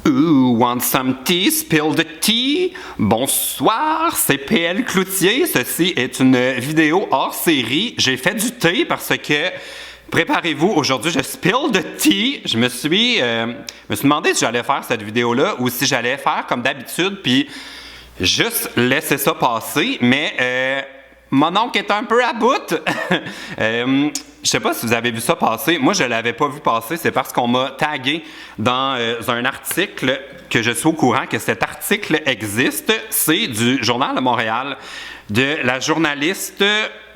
Ooh, want some tea? Spill the tea? Bonsoir, c'est PL Cloutier. Ceci est une vidéo hors série. J'ai fait du thé parce que, préparez-vous, aujourd'hui je spill the tea. Je me suis demandé si j'allais faire cette vidéo-là ou si j'allais faire comme d'habitude puis juste laisser ça passer. Mais mon oncle est un peu à bout. Je sais pas si vous avez vu ça passer. Moi, je l'avais pas vu passer. C'est parce qu'on m'a tagué dans un article que je suis au courant que cet article existe. C'est du Journal de Montréal, de la journaliste,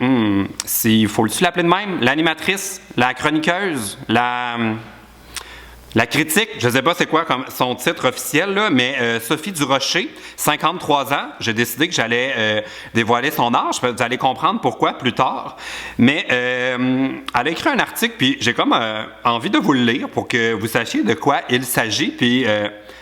il faut-tu l'appeler de même? L'animatrice, la chroniqueuse, la critique, je ne sais pas c'est quoi comme son titre officiel, là, mais Sophie Durocher, 53 ans, j'ai décidé que j'allais dévoiler son âge, vous allez comprendre pourquoi plus tard, mais elle a écrit un article, puis j'ai comme envie de vous le lire pour que vous sachiez de quoi il s'agit, puis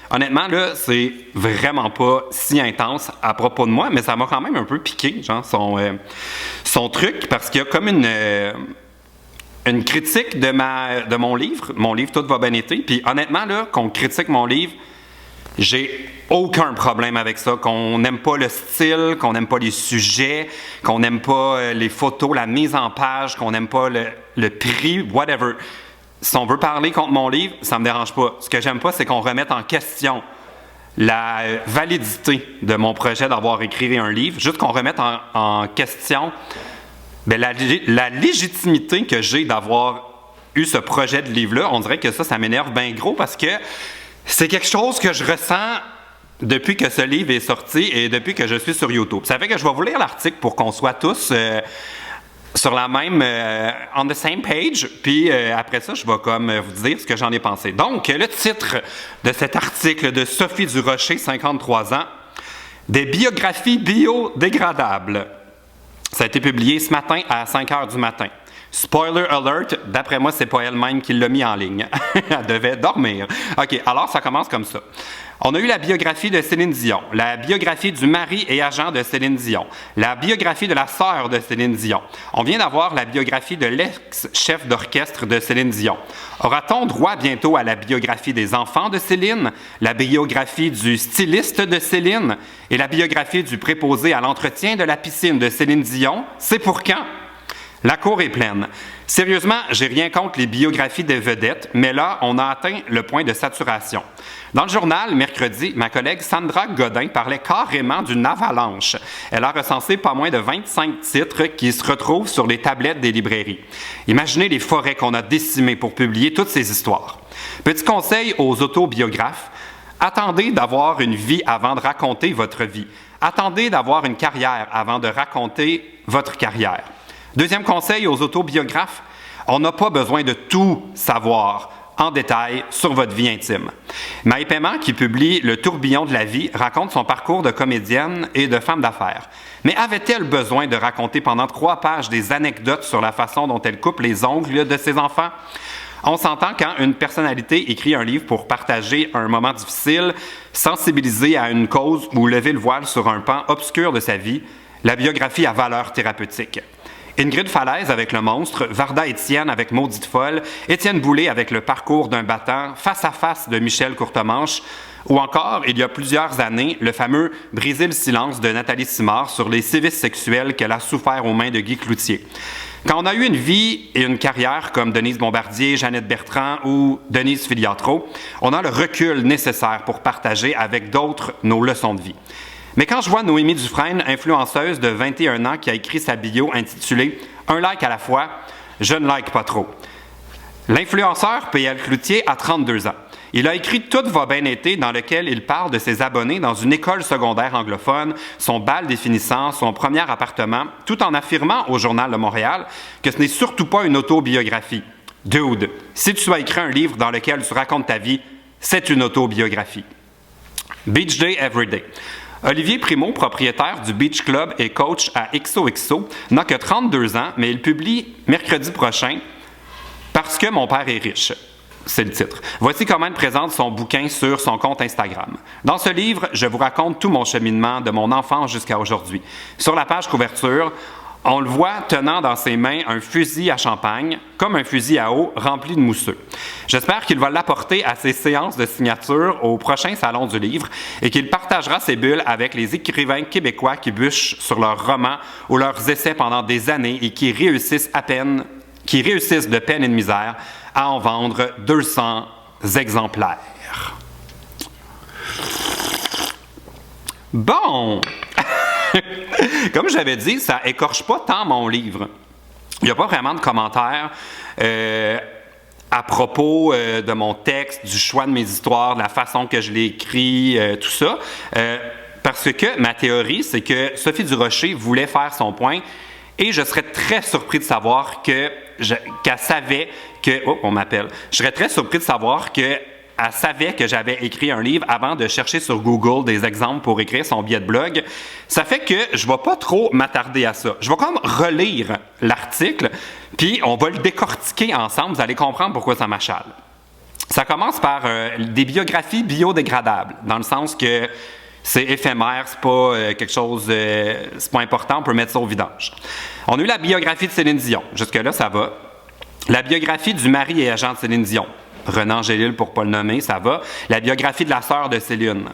honnêtement, là, c'est vraiment pas si intense à propos de moi, mais ça m'a quand même un peu piqué, genre, son truc, parce qu'il y a comme une critique de mon livre Tout va bien été. Puis honnêtement, là, qu'on critique mon livre, j'ai aucun problème avec ça. Qu'on n'aime pas le style, qu'on n'aime pas les sujets, qu'on n'aime pas les photos, la mise en page, qu'on n'aime pas le prix, whatever. Si on veut parler contre mon livre, ça me dérange pas. Ce que j'aime pas, c'est qu'on remette en question la validité de mon projet d'avoir écrit un livre, juste qu'on remette en question la légitimité que j'ai d'avoir eu ce projet de livre-là. On dirait que ça m'énerve bien gros parce que c'est quelque chose que je ressens depuis que ce livre est sorti et depuis que je suis sur YouTube. Ça fait que je vais vous lire l'article pour qu'on soit tous sur la même, on the same page, puis après ça, je vais comme vous dire ce que j'en ai pensé. Donc, le titre de cet article de Sophie Durocher, 53 ans, « Des biographies biodégradables ». Ça a été publié ce matin à 5 h du matin. Spoiler alert, d'après moi, c'est pas elle-même qui l'a mis en ligne. Elle devait dormir. OK, alors ça commence comme ça. On a eu la biographie de Céline Dion, la biographie du mari et agent de Céline Dion, la biographie de la sœur de Céline Dion. On vient d'avoir la biographie de l'ex-chef d'orchestre de Céline Dion. Aura-t-on droit bientôt à la biographie des enfants de Céline, la biographie du styliste de Céline et la biographie du préposé à l'entretien de la piscine de Céline Dion? C'est pour quand? La cour est pleine. Sérieusement, j'ai rien contre les biographies des vedettes, mais là, on a atteint le point de saturation. Dans le journal, mercredi, ma collègue Sandra Godin parlait carrément d'une avalanche. Elle a recensé pas moins de 25 titres qui se retrouvent sur les tablettes des librairies. Imaginez les forêts qu'on a décimées pour publier toutes ces histoires. Petit conseil aux autobiographes, attendez d'avoir une vie avant de raconter votre vie. Attendez d'avoir une carrière avant de raconter votre carrière. Deuxième conseil aux autobiographes, on n'a pas besoin de tout savoir en détail sur votre vie intime. Maë Paiement, qui publie Le tourbillon de la vie, raconte son parcours de comédienne et de femme d'affaires. Mais avait-elle besoin de raconter pendant 3 pages des anecdotes sur la façon dont elle coupe les ongles de ses enfants? On s'entend quand une personnalité écrit un livre pour partager un moment difficile, sensibiliser à une cause ou lever le voile sur un pan obscur de sa vie, la biographie a valeur thérapeutique. Ingrid Falaise avec Le Monstre, Varda Étienne avec Maudite folle, Étienne Boulay avec Le parcours d'un battant, Face à face de Michel Courtemanche, ou encore, il y a plusieurs années, le fameux Briser le silence de Nathalie Simard sur les sévices sexuels qu'elle a souffert aux mains de Guy Cloutier. Quand on a eu une vie et une carrière comme Denise Bombardier, Jeannette Bertrand ou Denise Filiatro, on a le recul nécessaire pour partager avec d'autres nos leçons de vie. Mais quand je vois Noémie Dufresne, influenceuse de 21 ans qui a écrit sa bio intitulée « Un like à la fois », je ne like pas trop. L'influenceur PL Cloutier a 32 ans. Il a écrit « Tout va bien été » dans lequel il parle de ses abonnés dans une école secondaire anglophone, son bal définissant, son premier appartement, tout en affirmant au Journal de Montréal que ce n'est surtout pas une autobiographie. Dude, si tu as écrit un livre dans lequel tu racontes ta vie, c'est une autobiographie. Beach Day Everyday. Olivier Primo, propriétaire du Beach Club et coach à XOXO, n'a que 32 ans, mais il publie mercredi prochain « Parce que mon père est riche ». C'est le titre. Voici comment il présente son bouquin sur son compte Instagram. Dans ce livre, je vous raconte tout mon cheminement de mon enfance jusqu'à aujourd'hui. Sur la page couverture, on le voit tenant dans ses mains un fusil à champagne, comme un fusil à eau rempli de mousseux. J'espère qu'il va l'apporter à ses séances de signature au prochain Salon du Livre et qu'il partagera ses bulles avec les écrivains québécois qui bûchent sur leurs romans ou leurs essais pendant des années et qui réussissent de peine et de misère à en vendre 200 exemplaires. Bon! Comme j'avais dit, ça écorche pas tant mon livre. Il n'y a pas vraiment de commentaires à propos de mon texte, du choix de mes histoires, de la façon que je l'ai écrit, tout ça. Parce que ma théorie, c'est que Sophie Durocher voulait faire son point et je serais très surpris de savoir qu'elle savait que... Oh, on m'appelle. Je serais très surpris de savoir qu'elle savait que j'avais écrit un livre avant de chercher sur Google des exemples pour écrire son billet de blog. Ça fait que je ne vais pas trop m'attarder à ça. Je vais comme relire l'article, puis on va le décortiquer ensemble. Vous allez comprendre pourquoi ça m'achale. Ça commence par des biographies biodégradables, dans le sens que c'est éphémère, c'est pas quelque chose, c'est pas important, on peut mettre ça au vidange. On a eu la biographie de Céline Dion. Jusque-là, ça va. La biographie du mari et agent de Céline Dion. Renan Angélil, pour ne pas le nommer, ça va. La biographie de la sœur de Céline,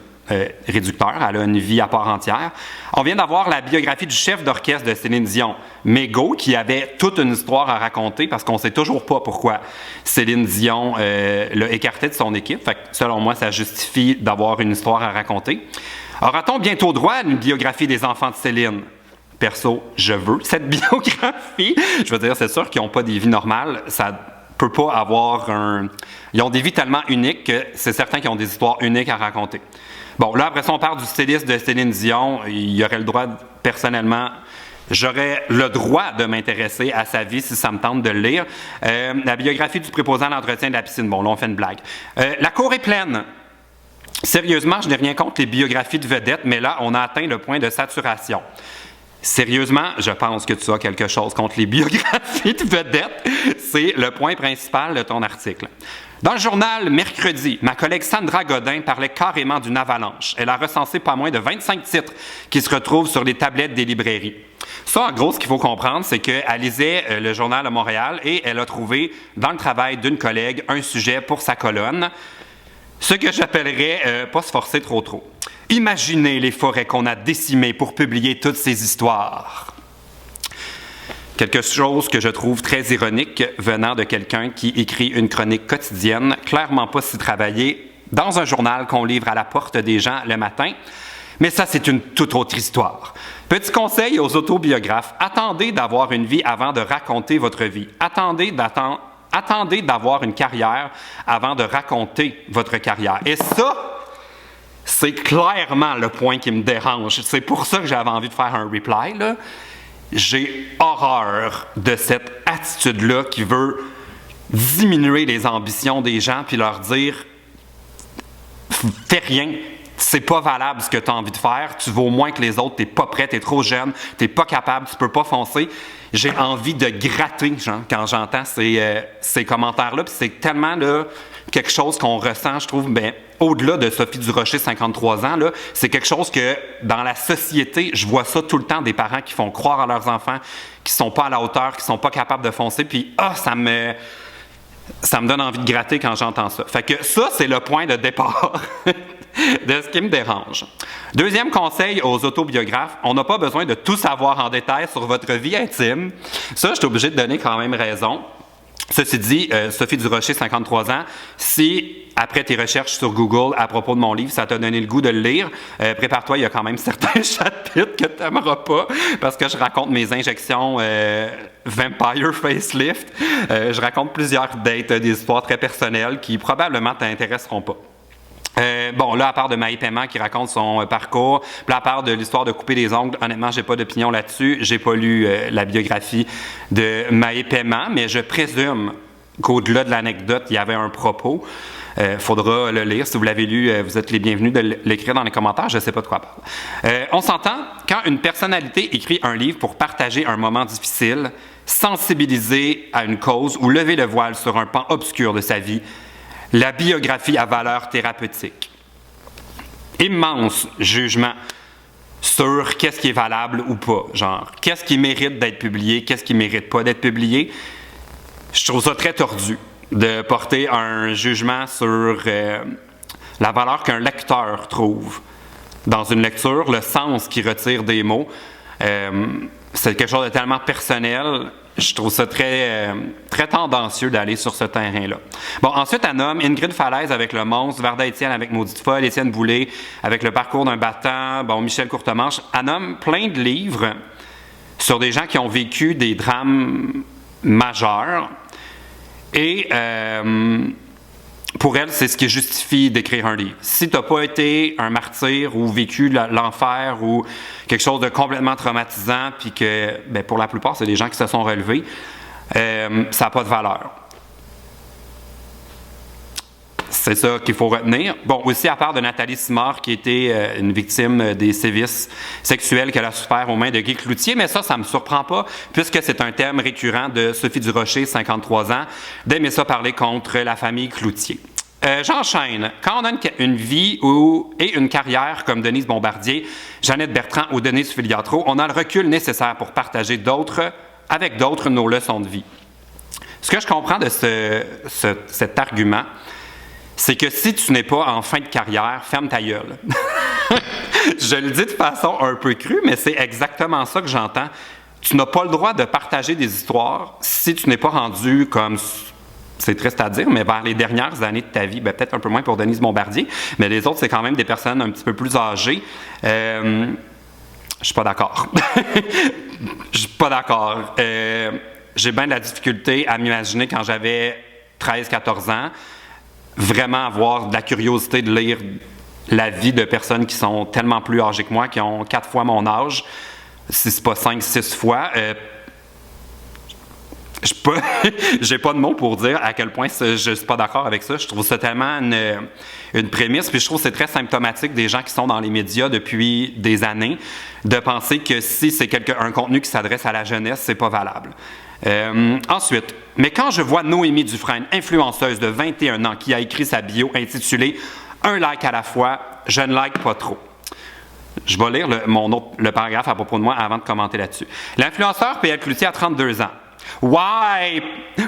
réducteur, elle a une vie à part entière. On vient d'avoir la biographie du chef d'orchestre de Céline Dion, Mégo, qui avait toute une histoire à raconter parce qu'on ne sait toujours pas pourquoi Céline Dion l'a écarté de son équipe. Fait que, selon moi, ça justifie d'avoir une histoire à raconter. Aura-t-on bientôt droit à une biographie des enfants de Céline? Perso, je veux cette biographie. Je veux dire, c'est sûr qu'ils n'ont pas des vies normales. Ça peut pas avoir un... Ils ont des vies tellement uniques que c'est certain qu'ils ont des histoires uniques à raconter. Bon, là, après ça, on parle du styliste de Céline Dion. Il y aurait le droit, personnellement, j'aurais le droit de m'intéresser à sa vie si ça me tente de le lire. La biographie du préposant à l'entretien de la piscine. Bon, là, on fait une blague. La cour est pleine. Sérieusement, je n'ai rien contre les biographies de vedettes, mais là, on a atteint le point de saturation. Sérieusement, je pense que tu as quelque chose contre les biographies de vedettes. C'est le point principal de ton article. Dans le journal Mercredi, ma collègue Sandra Godin parlait carrément d'une avalanche. Elle a recensé pas moins de 25 titres qui se retrouvent sur les tablettes des librairies. Ça, en gros, ce qu'il faut comprendre, c'est qu'elle lisait le journal de Montréal et elle a trouvé, dans le travail d'une collègue, un sujet pour sa colonne. Ce que j'appellerais pas se forcer trop. Imaginez les forêts qu'on a décimées pour publier toutes ces histoires. Quelque chose que je trouve très ironique venant de quelqu'un qui écrit une chronique quotidienne, clairement pas si travaillée, dans un journal qu'on livre à la porte des gens le matin. Mais ça, c'est une toute autre histoire. Petit conseil aux autobiographes, attendez d'avoir une vie avant de raconter votre vie. Attendez d'avoir une carrière avant de raconter votre carrière. Et ça, c'est clairement le point qui me dérange. C'est pour ça que j'avais envie de faire un reply, là. J'ai horreur de cette attitude-là qui veut diminuer les ambitions des gens puis leur dire « Fais rien, c'est pas valable ce que tu as envie de faire, tu vaux moins que les autres, t'es pas prêt, t'es trop jeune, t'es pas capable, tu peux pas foncer. » J'ai envie de gratter quand j'entends ces commentaires-là. Puis c'est tellement là, quelque chose qu'on ressent, je trouve, au-delà de Sophie Durocher, 53 ans, là, c'est quelque chose que dans la société, je vois ça tout le temps, des parents qui font croire à leurs enfants, qui sont pas à la hauteur, qui sont pas capables de foncer. Puis ça me donne envie de gratter quand j'entends ça. Fait que ça, c'est le point de départ de ce qui me dérange. Deuxième conseil aux autobiographes, on n'a pas besoin de tout savoir en détail sur votre vie intime. Ça, je suis obligé de donner quand même raison. Ceci dit, Sophie Durocher, 53 ans, si, après tes recherches sur Google à propos de mon livre, ça t'a donné le goût de le lire, prépare-toi, il y a quand même certains chapitres que tu n'aimeras pas, parce que je raconte mes injections Vampire Facelift. Je raconte plusieurs dates, des histoires très personnelles qui probablement ne t'intéresseront pas. Bon, là, à part de Maë Paiement qui raconte son parcours, puis à part de l'histoire de couper les ongles, honnêtement, j'ai pas d'opinion là-dessus. J'ai pas lu la biographie de Maë Paiement, mais je présume qu'au-delà de l'anecdote, il y avait un propos. Faudra le lire. Si vous l'avez lu, vous êtes les bienvenus de l'écrire dans les commentaires. Je sais pas de quoi parle. On s'entend, quand une personnalité écrit un livre pour partager un moment difficile, sensibiliser à une cause ou lever le voile sur un pan obscur de sa vie, la biographie à valeur thérapeutique. Immense jugement sur qu'est-ce qui est valable ou pas. Genre, qu'est-ce qui mérite d'être publié, qu'est-ce qui mérite pas d'être publié. Je trouve ça très tordu. de porter un jugement sur la valeur qu'un lecteur trouve dans une lecture, le sens qu'il retire des mots. C'est quelque chose de tellement personnel. Je trouve ça très tendancieux d'aller sur ce terrain-là. Bon, ensuite, elle nomme Ingrid Falaise avec Le Monstre, Varda Étienne avec Maudite Folle, Étienne Boulay avec Le Parcours d'un battant, bon, Michel Courtemanche. Elle nomme plein de livres sur des gens qui ont vécu des drames majeurs. Et pour elle, c'est ce qui justifie d'écrire un livre. Si tu n'as pas été un martyr ou vécu l'enfer ou quelque chose de complètement traumatisant, puis que, ben, pour la plupart, c'est des gens qui se sont relevés, ça n'a pas de valeur. C'est ça qu'il faut retenir. Bon, aussi, à part de Nathalie Simard, qui était une victime des sévices sexuels qu'elle a souffert aux mains de Guy Cloutier, mais ça ne me surprend pas, puisque c'est un thème récurrent de Sophie Durocher, 53 ans, d'aimer ça parler contre la famille Cloutier. J'enchaîne. Quand on a une vie et une carrière comme Denise Bombardier, Jeannette Bertrand ou Denise Filiatro, on a le recul nécessaire pour partager avec d'autres nos leçons de vie. Ce que je comprends de cet argument, c'est que si tu n'es pas en fin de carrière, ferme ta gueule. Je le dis de façon un peu crue, mais c'est exactement ça que j'entends. Tu n'as pas le droit de partager des histoires si tu n'es pas rendu comme, c'est triste à dire, mais vers les dernières années de ta vie, ben peut-être un peu moins pour Denise Bombardier, mais les autres, c'est quand même des personnes un petit peu plus âgées. Je suis pas d'accord. Je suis pas d'accord. J'ai bien de la difficulté à m'imaginer quand j'avais 13-14 ans, vraiment avoir de la curiosité de lire la vie de personnes qui sont tellement plus âgées que moi, qui ont 4 fois mon âge, si c'est pas 5-6 fois. J'ai pas de mots pour dire à quel point je suis pas d'accord avec ça. Je trouve ça tellement une prémisse, puis je trouve que c'est très symptomatique des gens qui sont dans les médias depuis des années, de penser que si c'est un contenu qui s'adresse à la jeunesse, c'est pas valable. Ensuite, mais quand je vois Noémie Dufresne, influenceuse de 21 ans, qui a écrit sa bio intitulée « Un like à la fois, je ne like pas trop ». Je vais lire le paragraphe à propos de moi avant de commenter là-dessus. L'influenceur P.L. Cloutier a 32 ans. Ouais,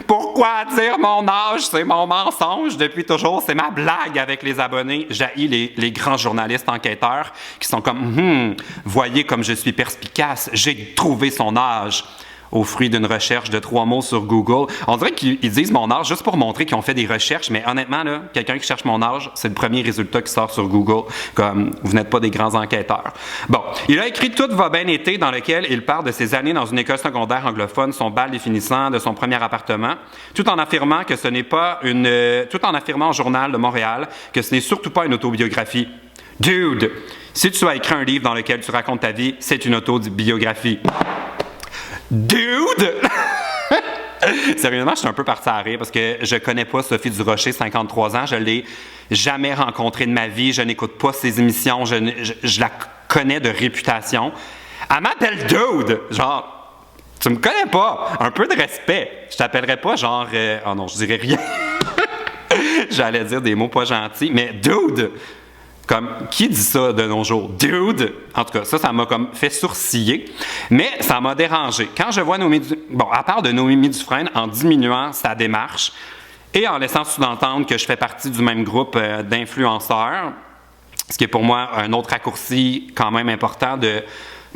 pourquoi dire mon âge? C'est mon mensonge depuis toujours. C'est ma blague avec les abonnés. J'haïs les grands journalistes enquêteurs qui sont comme voyez comme je suis perspicace, j'ai trouvé son âge. Au fruit d'une recherche de 3 mots sur Google. On dirait qu'ils disent mon âge juste pour montrer qu'ils ont fait des recherches, mais honnêtement, là, quelqu'un qui cherche mon âge, c'est le premier résultat qui sort sur Google, comme vous n'êtes pas des grands enquêteurs. Bon, il a écrit Tout va bien été, dans lequel il parle de ses années dans une école secondaire anglophone, son bal définissant, de son premier appartement, tout en affirmant que ce n'est pas tout en affirmant au Journal de Montréal que ce n'est surtout pas une autobiographie. Dude, si tu as écrit un livre dans lequel tu racontes ta vie, c'est une autobiographie. Dude! Sérieusement, je suis un peu parti à rire parce que je connais pas Sophie Durocher, 53 ans. Je l'ai jamais rencontrée de ma vie. Je n'écoute pas ses émissions. Je la connais de réputation. Elle m'appelle Dude! Genre, tu me connais pas. Un peu de respect. Je t'appellerais pas genre... oh non, je dirais rien. J'allais dire des mots pas gentils. Mais Dude! Comme, qui dit ça de nos jours? Dude! En tout cas, ça m'a comme fait sourciller, mais ça m'a dérangé. Quand je vois elle parle de Noémie Dufresne en diminuant sa démarche et en laissant sous-entendre que je fais partie du même groupe d'influenceurs, ce qui est pour moi un autre raccourci quand même important de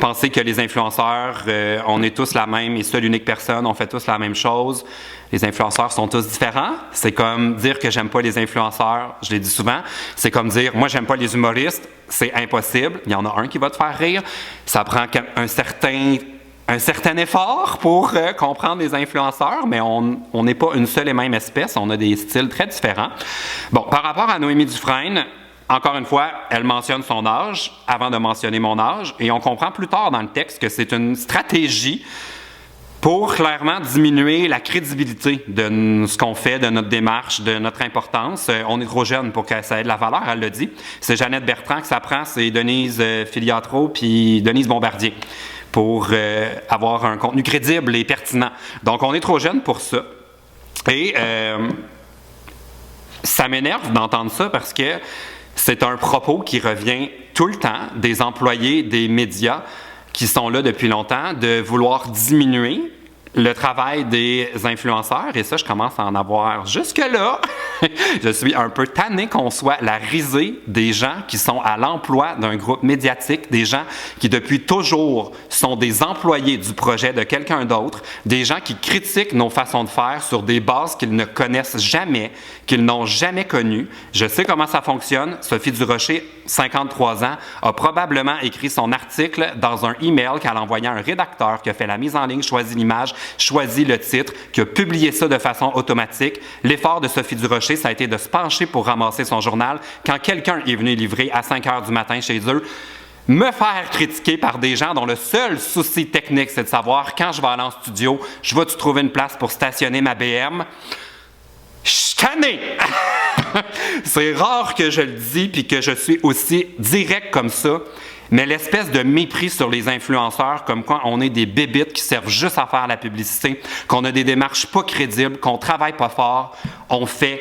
penser que les influenceurs, on est tous la même et seule unique personne, on fait tous la même chose. Les influenceurs sont tous différents. C'est comme dire que j'aime pas les influenceurs, je l'ai dit souvent. C'est comme dire, moi j'aime pas les humoristes, c'est impossible. Il y en a un qui va te faire rire. Ça prend un certain effort pour comprendre les influenceurs, mais on n'est pas une seule et même espèce. On a des styles très différents. Bon, par rapport à Noémie Dufresne, encore une fois, elle mentionne son âge avant de mentionner mon âge, et on comprend plus tard dans le texte que c'est une stratégie pour clairement diminuer la crédibilité de ce qu'on fait, de notre démarche, de notre importance. On est trop jeune pour que ça ait de la valeur, elle le dit. C'est Jeannette Bertrand que ça prend, c'est Denise Filiatro puis Denise Bombardier pour avoir un contenu crédible et pertinent. Donc, on est trop jeune pour ça. Et ça m'énerve d'entendre ça parce que c'est un propos qui revient tout le temps des employés des médias qui sont là depuis longtemps, de vouloir diminuer le travail des influenceurs, et ça, je commence à en avoir jusque-là. Je suis un peu tanné qu'on soit la risée des gens qui sont à l'emploi d'un groupe médiatique, des gens qui depuis toujours sont des employés du projet de quelqu'un d'autre, des gens qui critiquent nos façons de faire sur des bases qu'ils ne connaissent jamais, qu'ils n'ont jamais connues. Je sais comment ça fonctionne. Sophie Durocher, 53 ans, a probablement écrit son article dans un email qu'elle a envoyé à un rédacteur qui a fait la mise en ligne, choisi l'image, choisi le titre, qui a publié ça de façon automatique. L'effort de Sophie Durocher, ça a été de se pencher pour ramasser son journal quand quelqu'un est venu livrer à 5 heures du matin chez eux, me faire critiquer par des gens dont le seul souci technique, c'est de savoir quand je vais aller en studio, je vais-tu trouver une place pour stationner ma BM? Je suis tanné! C'est rare que je le dis puis que je suis aussi direct comme ça, mais l'espèce de mépris sur les influenceurs, comme quoi on est des bébites qui servent juste à faire la publicité, qu'on a des démarches pas crédibles, qu'on travaille pas fort, on fait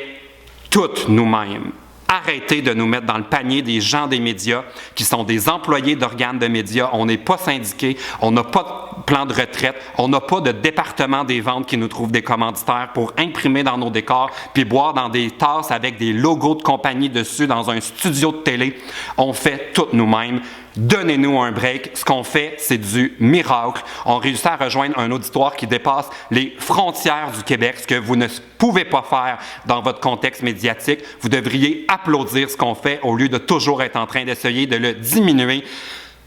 tout nous-mêmes. Arrêtez de nous mettre dans le panier des gens des médias qui sont des employés d'organes de médias. On n'est pas syndiqués, on n'a pas de plan de retraite, on n'a pas de département des ventes qui nous trouve des commanditaires pour imprimer dans nos décors puis boire dans des tasses avec des logos de compagnie dessus dans un studio de télé. On fait tout nous-mêmes. Donnez-nous un break. Ce qu'on fait, c'est du miracle. On réussit à rejoindre un auditoire qui dépasse les frontières du Québec, ce que vous ne pouvez pas faire dans votre contexte médiatique. Vous devriez applaudir ce qu'on fait au lieu de toujours être en train d'essayer de le diminuer.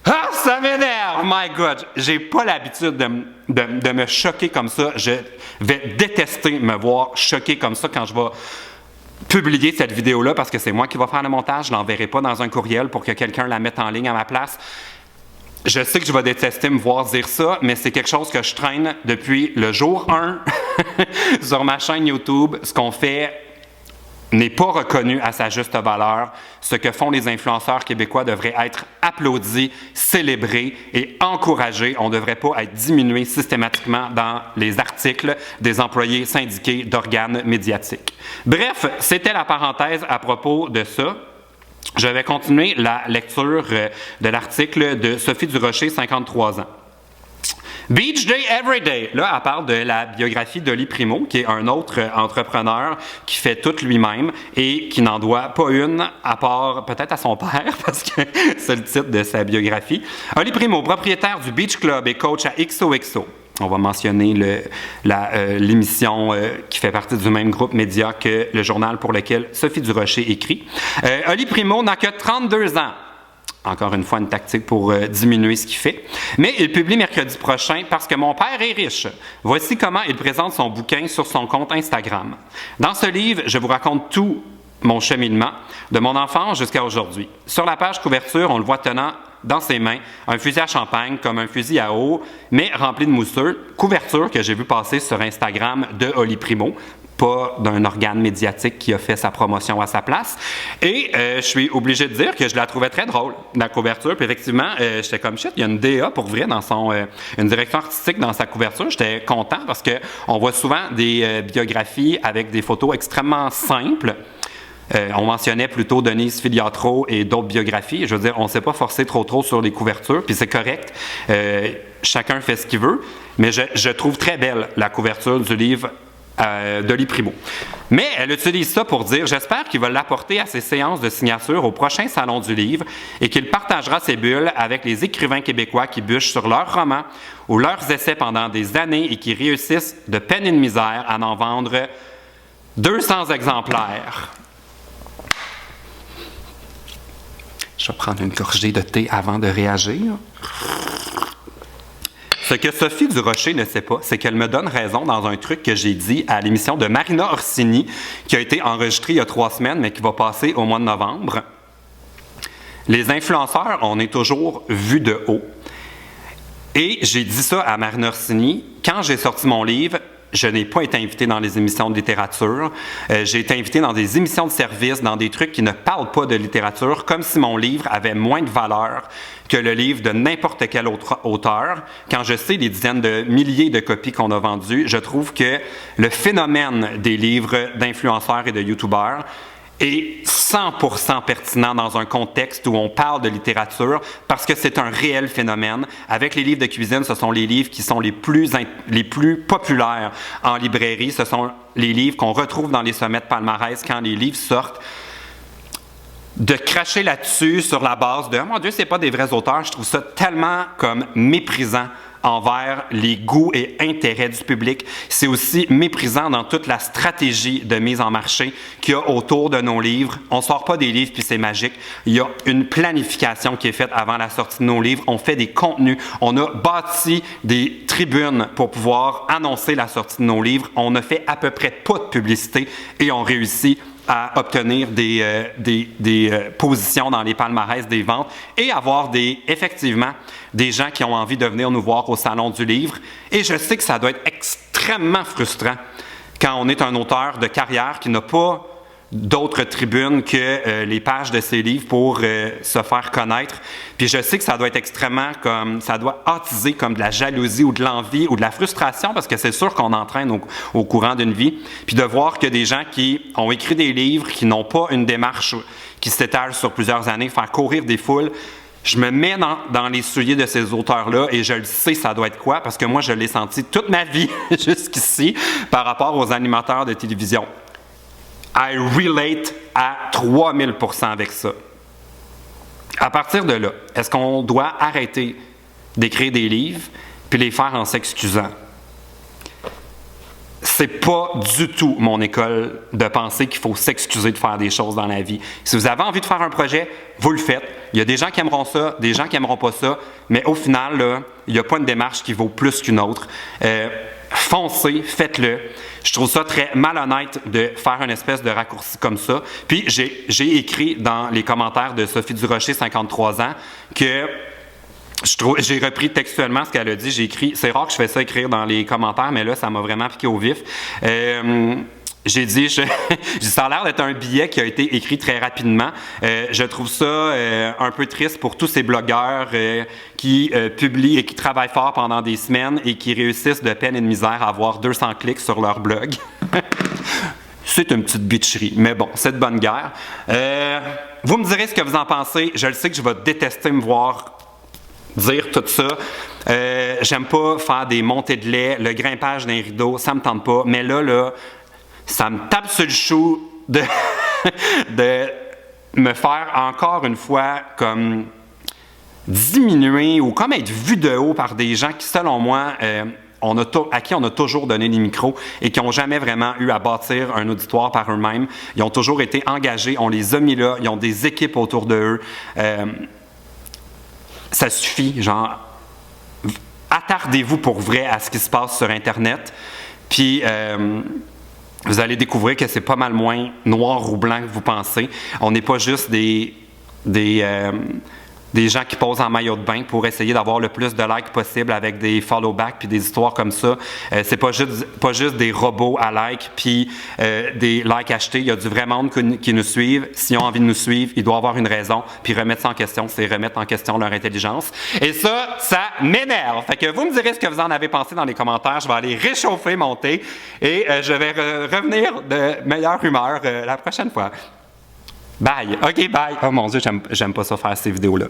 Ah, ça m'énerve! My God! J'ai pas l'habitude de me choquer comme ça. Je vais détester me voir choqué comme ça quand je vais publier cette vidéo-là parce que c'est moi qui vais faire le montage. Je ne l'enverrai pas dans un courriel pour que quelqu'un la mette en ligne à ma place. Je sais que je vais détester me voir dire ça, mais c'est quelque chose que je traîne depuis le jour 1 sur ma chaîne YouTube. Ce qu'on fait n'est pas reconnu à sa juste valeur. Ce que font les influenceurs québécois devrait être applaudi, célébré et encouragé. On ne devrait pas être diminué systématiquement dans les articles des employés syndiqués d'organes médiatiques. Bref, c'était la parenthèse à propos de ça. Je vais continuer la lecture de l'article de Sophie Durocher, 53 ans. Beach Day Every Day. Là, elle parle de la biographie d'Oli Primo, qui est un autre entrepreneur qui fait tout lui-même et qui n'en doit pas une, à part peut-être à son père, parce que c'est le titre de sa biographie. Oli Primo, propriétaire du Beach Club et coach à XOXO. On va mentionner l'émission qui fait partie du même groupe média que le journal pour lequel Sophie Durocher écrit. Oli Primo n'a que 32 ans. Encore une fois, une tactique pour diminuer ce qu'il fait. Mais il publie mercredi prochain parce que mon père est riche. Voici comment il présente son bouquin sur son compte Instagram. Dans ce livre, je vous raconte tout mon cheminement, de mon enfance jusqu'à aujourd'hui. Sur la page couverture, on le voit tenant dans ses mains un fusil à champagne comme un fusil à eau, mais rempli de mousseux. Couverture que j'ai vu passer sur Instagram de Oli Primo, pas d'un organe médiatique qui a fait sa promotion à sa place. Et je suis obligé de dire que je la trouvais très drôle, la couverture. Puis effectivement, j'étais comme shit, il y a une DA pour vrai dans son... une direction artistique dans sa couverture. J'étais content parce qu'on voit souvent des biographies avec des photos extrêmement simples. On mentionnait plutôt Denise Filiatro et d'autres biographies. Je veux dire, on ne s'est pas forcé trop sur les couvertures, puis c'est correct. Chacun fait ce qu'il veut. Mais je trouve très belle la couverture du livre d'Oli Primo. Mais elle utilise ça pour dire « J'espère qu'il va l'apporter à ses séances de signature au prochain Salon du Livre et qu'il partagera ses bulles avec les écrivains québécois qui bûchent sur leurs romans ou leurs essais pendant des années et qui réussissent de peine et de misère à en vendre 200 exemplaires. » Je vais prendre une gorgée de thé avant de réagir. Ce que Sophie Durocher ne sait pas, c'est qu'elle me donne raison dans un truc que j'ai dit à l'émission de Marina Orsini, qui a été enregistrée il y a 3 semaines, mais qui va passer au mois de novembre. Les influenceurs, on est toujours vus de haut. Et j'ai dit ça à Marina Orsini. Quand j'ai sorti mon livre, je n'ai pas été invité dans les émissions de littérature. J'ai été invité dans des émissions de service, dans des trucs qui ne parlent pas de littérature, comme si mon livre avait moins de valeur que le livre de n'importe quel autre auteur. Quand je sais les dizaines de milliers de copies qu'on a vendues, je trouve que le phénomène des livres d'influenceurs et de youtubeurs est 100% pertinent dans un contexte où on parle de littérature parce que c'est un réel phénomène. Avec les livres de cuisine, ce sont les livres qui sont les plus populaires en librairie. Ce sont les livres qu'on retrouve dans les sommets de palmarès quand les livres sortent. De cracher là-dessus sur la base de « Mon Dieu, c'est pas des vrais auteurs », je trouve ça tellement comme méprisant envers les goûts et intérêts du public. C'est aussi méprisant dans toute la stratégie de mise en marché qu'il y a autour de nos livres. On ne sort pas des livres puis c'est magique. Il y a une planification qui est faite avant la sortie de nos livres. On fait des contenus. On a bâti des tribunes pour pouvoir annoncer la sortie de nos livres. On ne fait à peu près pas de publicité et on réussit à obtenir des positions dans les palmarès des ventes et avoir effectivement des gens qui ont envie de venir nous voir au Salon du Livre. Et je sais que ça doit être extrêmement frustrant quand on est un auteur de carrière qui n'a pas d'autres tribunes que les pages de ses livres pour se faire connaître. Puis je sais que ça doit être extrêmement ça doit attiser comme de la jalousie ou de l'envie ou de la frustration parce que c'est sûr qu'on entraîne au courant d'une vie. Puis de voir que des gens qui ont écrit des livres, qui n'ont pas une démarche qui s'étale sur plusieurs années, faire courir des foules, je me mets dans les souliers de ces auteurs-là et je le sais ça doit être quoi parce que moi je l'ai senti toute ma vie jusqu'ici par rapport aux animateurs de télévision. I relate à 3000% avec ça. À partir de là, est-ce qu'on doit arrêter d'écrire des livres puis les faire en s'excusant? C'est pas du tout mon école de penser qu'il faut s'excuser de faire des choses dans la vie. Si vous avez envie de faire un projet, vous le faites. Il y a des gens qui aimeront ça, des gens qui n'aimeront pas ça, mais au final, là, il n'y a pas une démarche qui vaut plus qu'une autre. Foncez, faites-le. Je trouve ça très malhonnête de faire une espèce de raccourci comme ça. Puis j'ai écrit dans les commentaires de Sophie Durocher, 53 ans, que j'ai repris textuellement ce qu'elle a dit. J'ai écrit, c'est rare que je fais ça écrire dans les commentaires, mais là, ça m'a vraiment piqué au vif. J'ai dit, ça a l'air d'être un billet qui a été écrit très rapidement. Je trouve ça un peu triste pour tous ces blogueurs qui publient et qui travaillent fort pendant des semaines et qui réussissent de peine et de misère à avoir 200 clics sur leur blog. C'est une petite bitcherie, mais bon, c'est de bonne guerre. Vous me direz ce que vous en pensez. Je le sais que je vais détester me voir dire tout ça. J'aime pas faire des montées de lait, le grimpage d'un rideau, ça me tente pas. Mais là, ça me tape sur le chou de me faire encore une fois comme diminuer ou comme être vu de haut par des gens qui, selon moi, à qui on a toujours donné les micros et qui n'ont jamais vraiment eu à bâtir un auditoire par eux-mêmes. Ils ont toujours été engagés, on les a mis là, ils ont des équipes autour d'eux. Ça suffit, genre, attardez-vous pour vrai à ce qui se passe sur Internet. Puis, vous allez découvrir que c'est pas mal moins noir ou blanc que vous pensez. On n'est pas juste des gens qui posent en maillot de bain pour essayer d'avoir le plus de likes possible avec des follow-back puis des histoires comme ça. C'est pas juste des robots à like puis des likes achetés. Il y a du vrai monde qui nous suivent. S'ils ont envie de nous suivre, ils doivent avoir une raison. Puis remettre ça en question, c'est remettre en question leur intelligence. Et ça m'énerve. Fait que vous me direz ce que vous en avez pensé dans les commentaires. Je vais aller réchauffer mon thé et je vais revenir de meilleure humeur la prochaine fois. Bye. OK, bye. Oh mon Dieu, j'aime pas ça faire ces vidéos-là.